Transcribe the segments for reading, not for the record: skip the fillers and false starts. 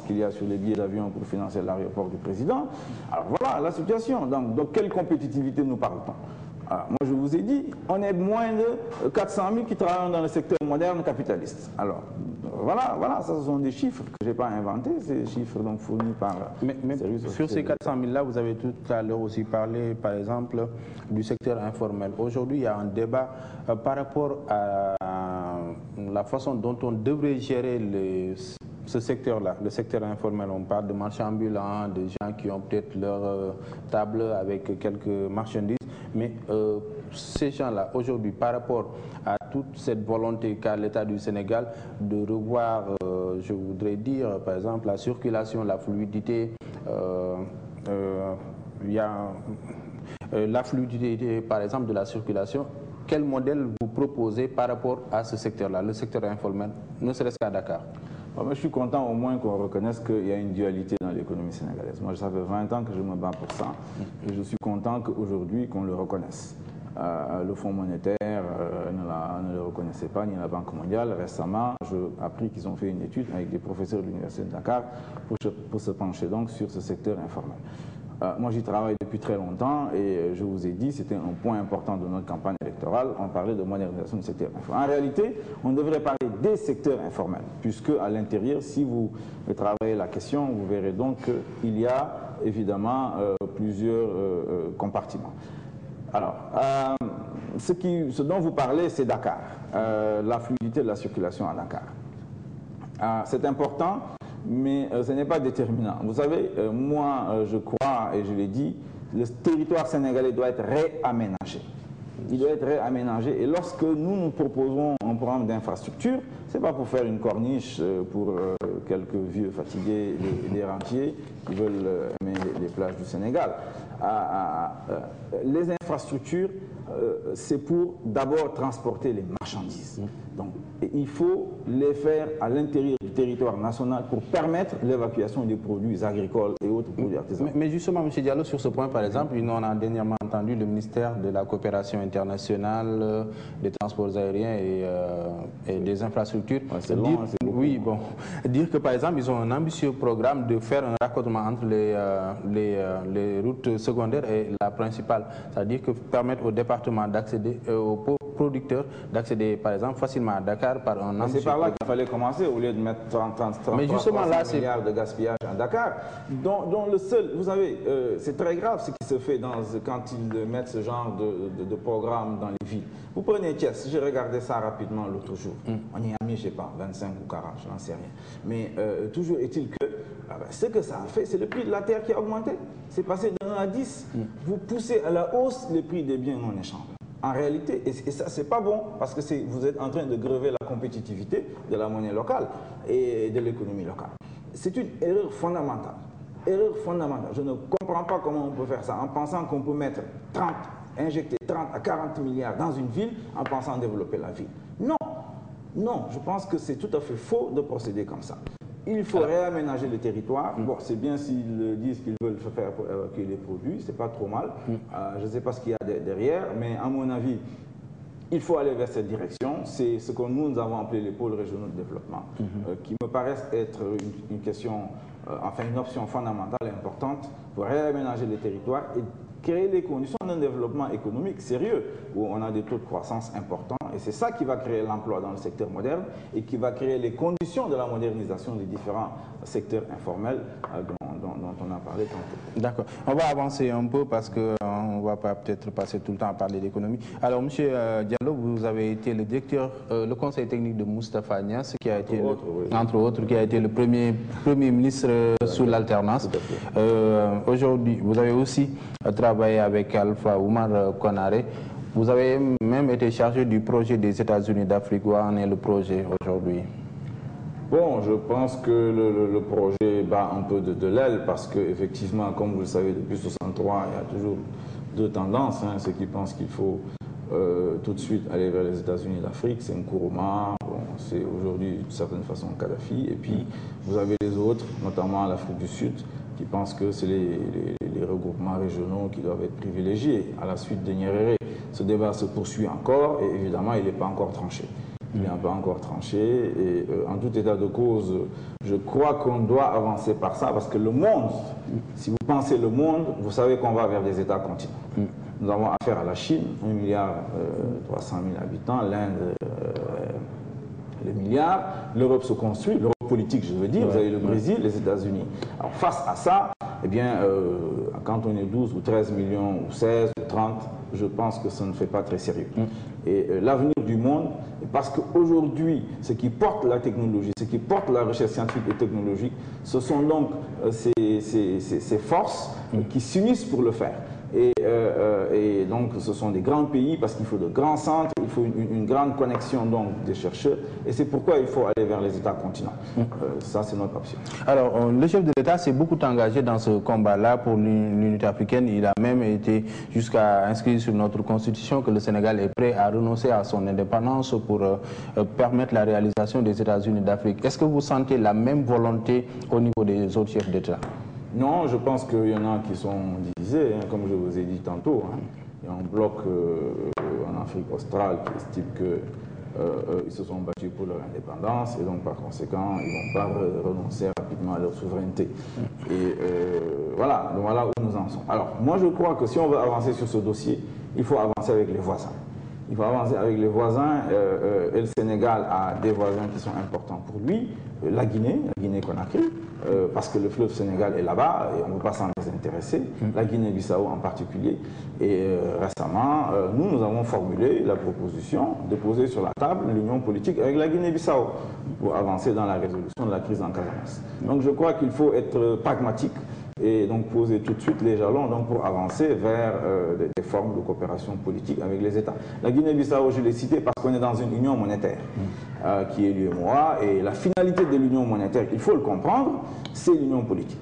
qu'il y a sur les billets d'avion pour financer l'aéroport du président. Alors voilà la situation. Donc quelle compétitivité nous parle-t-on? Moi, je vous ai dit, on est moins de 400 000 qui travaillent dans le secteur moderne capitaliste. Alors, voilà, ça ce sont des chiffres que je n'ai pas inventés, ces chiffres donc fournis par... Mais sur ces 400 000-là, vous avez tout à l'heure aussi parlé, par exemple, du secteur informel. Aujourd'hui, il y a un débat par rapport à la façon dont on devrait gérer ce secteur-là, le secteur informel. On parle de marchands ambulants, de gens qui ont peut-être leur table avec quelques marchandises. Mais ces gens-là, aujourd'hui, par rapport à toute cette volonté qu'a l'État du Sénégal de revoir, je voudrais dire, par exemple, la circulation, la fluidité, il y a la fluidité, par exemple, de la circulation. Quel modèle vous proposez par rapport à ce secteur-là, le secteur informel, ne serait-ce qu'à Dakar? Je suis content au moins qu'on reconnaisse qu'il y a une dualité dans l'économie sénégalaise. Moi, ça fait 20 ans que je me bats pour ça. Et je suis content qu'aujourd'hui, qu'on le reconnaisse. Le Fonds monétaire ne le reconnaissait pas, ni la Banque mondiale. Récemment, j'ai appris qu'ils ont fait une étude avec des professeurs de l'Université de Dakar pour se pencher donc sur ce secteur informel. Moi, j'y travaille depuis très longtemps et je vous ai dit, c'était un point important de notre campagne électorale. On parlait de modernisation du secteur informel. En réalité, on devrait parler des secteurs informels, puisque à l'intérieur, si vous travaillez la question, vous verrez donc qu'il y a évidemment plusieurs compartiments. Alors, ce dont vous parlez, c'est Dakar, la fluidité de la circulation à Dakar. C'est important. Mais ce n'est pas déterminant. Vous savez, moi, je crois, et je l'ai dit, le territoire sénégalais doit être réaménagé. Il doit être réaménagé. Et lorsque nous proposons un programme d'infrastructure, ce n'est pas pour faire une corniche pour quelques vieux fatigués, des rentiers qui veulent aimer les plages du Sénégal. Les infrastructures, c'est pour d'abord transporter les marchandises. Donc, il faut les faire à l'intérieur du territoire national pour permettre l'évacuation des produits agricoles et autres produits artisanaux. Mais justement, M. Diallo, sur ce point, par exemple, on a dernièrement entendu le ministère de la Coopération internationale, des transports aériens et des infrastructures dire que, par exemple, ils ont un ambitieux programme de faire un raccordement entre les routes secondaires et la principale. C'est-à-dire que permettre au département d'accéder aux producteurs d'accéder, par exemple, facilement à Dakar par un ambitieux. C'est par là qu'il fallait commencer au lieu de mettre 30 milliards de gaspillage à Dakar. Dont le seul, vous savez, c'est très grave ce qui se fait quand ils mettent ce genre de programme dans les villes. Vous prenez Thiès, j'ai regardé ça rapidement l'autre jour. On y a mis, je ne sais pas, 25 ou 40, je n'en sais rien. Mais toujours est-il que ce que ça a fait, c'est le prix de la terre qui a augmenté. C'est passé de 1 à 10. Vous poussez à la hausse les prix des biens non échangeables. En réalité, et ça, c'est pas bon, parce que vous êtes en train de grever la compétitivité de la monnaie locale et de l'économie locale. C'est une erreur fondamentale. Erreur fondamentale. Je ne comprends pas comment on peut faire ça en pensant qu'on peut injecter 30 à 40 milliards dans une ville en pensant développer la ville. Non, je pense que c'est tout à fait faux de procéder comme ça. Il faut réaménager le territoire. Bon, c'est bien s'ils disent qu'ils veulent faire pour évacuer les produits, c'est pas trop mal. Je ne sais pas ce qu'il y a derrière, mais à mon avis, il faut aller vers cette direction. C'est ce que nous avons appelé les pôles régionaux de développement, qui me paraissent être une question, une option fondamentale et importante pour réaménager le territoire et créer les conditions d'un développement économique sérieux, où on a des taux de croissance importants. Et c'est ça qui va créer l'emploi dans le secteur moderne et qui va créer les conditions de la modernisation des différents secteurs informels dont on a parlé tantôt. D'accord. On va avancer un peu parce qu'on ne va pas peut-être passer tout le temps à parler d'économie. Alors, M. Diallo, vous avez été le directeur, le conseil technique de Moustapha Niasse, qui a été, entre autres, qui a été le premier ministre sous l'alternance. Aujourd'hui, vous avez aussi travaillé avec Alpha Oumar Konaré. Vous avez même été chargé du projet des États-Unis d'Afrique. Où en est le projet aujourd'hui? Bon, je pense que le projet bat un peu de l'aile parce qu'effectivement, comme vous le savez, depuis 1963, il y a toujours deux tendances. Ceux qui pensent qu'il faut tout de suite aller vers les États-Unis d'Afrique, c'est Nkrumah, c'est aujourd'hui d'une certaine façon Kadhafi. Et puis, vous avez les autres, notamment l'Afrique du Sud, qui pensent que c'est les regroupements régionaux qui doivent être privilégiés à la suite de Nyerere. Ce débat se poursuit encore et évidemment, il n'est pas encore tranché. Il n'est pas encore tranché. Et en tout état de cause, je crois qu'on doit avancer par ça parce que le monde, si vous pensez le monde, vous savez qu'on va vers des États continents. Nous avons affaire à la Chine, 1,3 milliard habitants, l'Inde, les milliards. L'Europe se construit, l'Europe politique, je veux dire. Vous avez le Brésil, les États-Unis. Alors face à ça, eh bien, quand on est 12 ou 13 millions, ou 16 ou 30, je pense que ça ne fait pas très sérieux. Et l'avenir du monde, parce qu'aujourd'hui, ce qui porte la technologie, ce qui porte la recherche scientifique et technologique, ce sont donc ces forces qui s'unissent pour le faire. Et donc ce sont des grands pays parce qu'il faut de grands centres, il faut une grande connexion donc des chercheurs et c'est pourquoi il faut aller vers les États continents. Ça c'est notre option. Alors le chef de l'État s'est beaucoup engagé dans ce combat-là pour l'unité africaine. Il a même été jusqu'à inscrire sur notre constitution que le Sénégal est prêt à renoncer à son indépendance pour permettre la réalisation des États-Unis d'Afrique. Est-ce que vous sentez la même volonté au niveau des autres chefs d'État? Non, je pense qu'il y en a qui sont divisés, hein, comme je vous ai dit tantôt. Hein. Il y a un bloc en Afrique australe qui estime qu'ils se sont battus pour leur indépendance et donc par conséquent, ils ne vont pas renoncer rapidement à leur souveraineté. Et voilà, donc voilà où nous en sommes. Alors, moi je crois que si on veut avancer sur ce dossier, il faut avancer avec les voisins. Il faut avancer avec les voisins et le Sénégal a des voisins qui sont importants pour lui. La Guinée-Conakry, parce que le fleuve Sénégal est là-bas et on ne peut pas s'en désintéresser. La Guinée-Bissau en particulier. Et récemment, nous avons formulé la proposition de poser sur la table l'union politique avec la Guinée-Bissau pour avancer dans la résolution de la crise en Casamance. Donc je crois qu'il faut être pragmatique et donc poser tout de suite les jalons donc, pour avancer vers des formes de coopération politique avec les États. La Guinée-Bissau, je l'ai cité parce qu'on est dans une union monétaire qui est l'UEMOA et la finalité de l'union monétaire, il faut le comprendre, c'est l'union politique.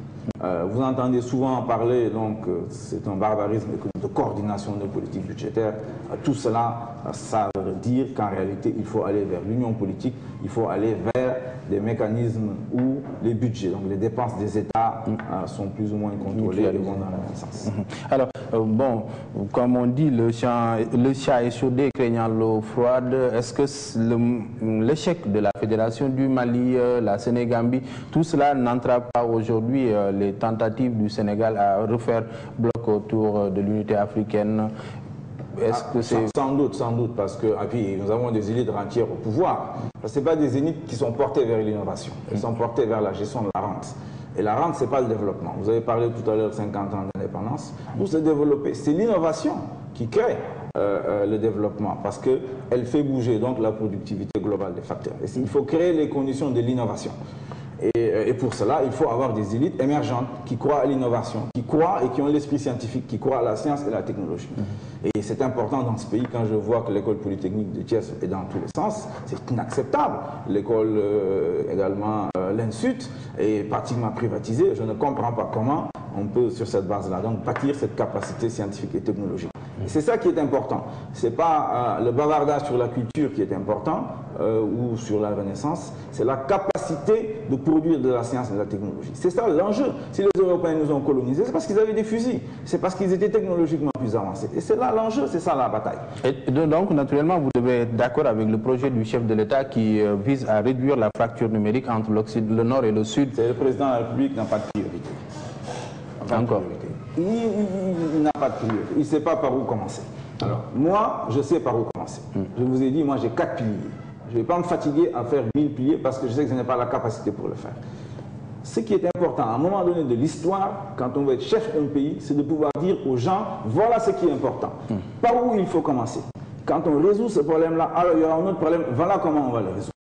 Vous entendez souvent parler, donc c'est un barbarisme de coordination de politique budgétaire. Tout cela, ça veut dire qu'en réalité, il faut aller vers l'union politique, il faut aller vers des mécanismes où les budgets, donc les dépenses des États sont plus ou moins contrôlés et vont dans le même sens. Alors, bon, comme on dit, le chat est chaudé craignant l'eau froide. Est-ce que l'échec de la Fédération du Mali, la Sénégambie, tout cela n'entrave pas aujourd'hui les tentatives du Sénégal à refaire bloc autour de l'unité africaine? Est-ce que c'est... Sans doute, parce que puis, nous avons des élites rentières au pouvoir. Ce n'est pas des élites qui sont portées vers l'innovation, elles sont portées vers la gestion de la rente. Et la rente, ce n'est pas le développement. Vous avez parlé tout à l'heure de 50 ans d'indépendance. Pour se développer, c'est l'innovation qui crée le développement parce qu'elle fait bouger donc la productivité globale des facteurs. Et il faut créer les conditions de l'innovation. Et pour cela, il faut avoir des élites émergentes qui croient à l'innovation, qui croient et qui ont l'esprit scientifique, qui croient à la science et la technologie. Et c'est important dans ce pays, quand je vois que l'école polytechnique de Thiès est dans tous les sens, c'est inacceptable. L'école également, l'INSUT, est pratiquement privatisée. Je ne comprends pas comment on peut, sur cette base-là, donc bâtir cette capacité scientifique et technologique. C'est ça qui est important. Ce n'est pas le bavardage sur la culture qui est important ou sur la Renaissance, c'est la capacité de produire de la science et de la technologie. C'est ça l'enjeu. Si les Européens nous ont colonisés, c'est parce qu'ils avaient des fusils, c'est parce qu'ils étaient technologiquement plus avancés. Et c'est là l'enjeu, c'est ça la bataille. Et donc, naturellement, vous devez être d'accord avec le projet du chef de l'État qui vise à réduire la fracture numérique entre le Nord et le Sud. C'est le président de la République qui n'a pas de priorité. Encore. Il n'a pas de priorité. Il ne sait pas par où commencer. Alors, moi, je sais par où commencer. Je vous ai dit, moi, j'ai 4 piliers. Je ne vais pas me fatiguer à faire 1000 piliers parce que je sais que je n'ai pas la capacité pour le faire. Ce qui est important, à un moment donné de l'histoire, quand on veut être chef d'un pays, c'est de pouvoir dire aux gens, voilà ce qui est important. Par où il faut commencer. Quand on résout ce problème-là, alors il y aura un autre problème, voilà comment on va le résoudre.